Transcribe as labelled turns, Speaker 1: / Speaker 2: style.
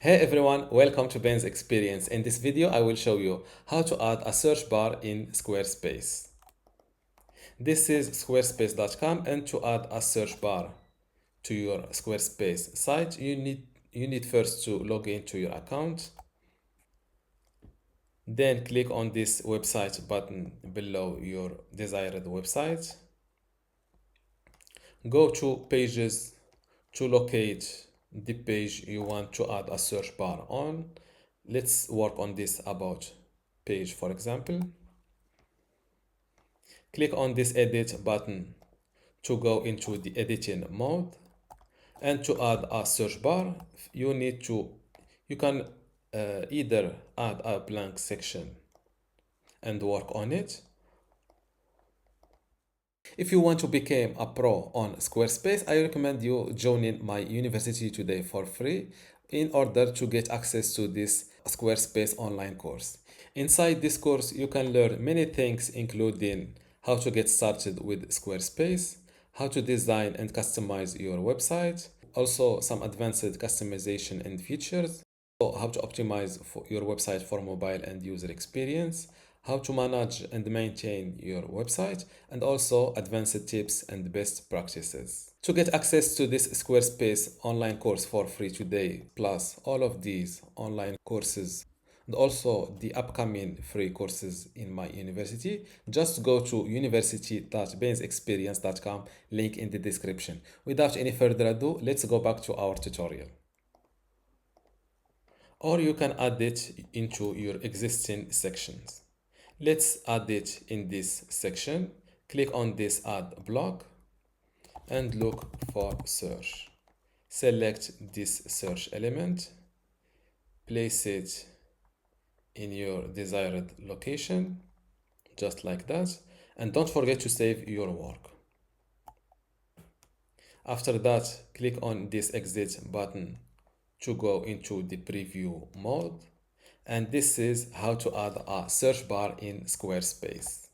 Speaker 1: Hey everyone, welcome to Ben's Experience. In this video, I will show you how to add a search bar in Squarespace. This is squarespace.com, and to add a search bar to your Squarespace site, you need first to log into your account. Then click on this website button below your desired website. Go to pages to locate the page you want to add a search bar on. Let's work on this about page, for example. Click on this edit button to go into the editing mode, and to add a search bar you can either add a blank section and work on it. If you want to become a pro on Squarespace, I recommend you joining my university today for free in order to get access to this Squarespace online course. Inside this course, you can learn many things, including how to get started with Squarespace, how to design and customize your website, also some advanced customization and features, how to optimize for your website for mobile and user experience, how to manage and maintain your website, and also advanced tips and best practices. To get access to this Squarespace online course for free today, plus all of these online courses and also the upcoming free courses in my university, just go to university.bensexperience.com, link in the description. Without any further ado, let's go back to our tutorial. Or you can add it into your existing sections. Let's add it in this section. Click on this add block and look for search. Select this search element, place it in your desired location, just like that, and don't forget to save your work. After that, click on this exit button to go into the preview mode. And this is how to add a search bar in Squarespace.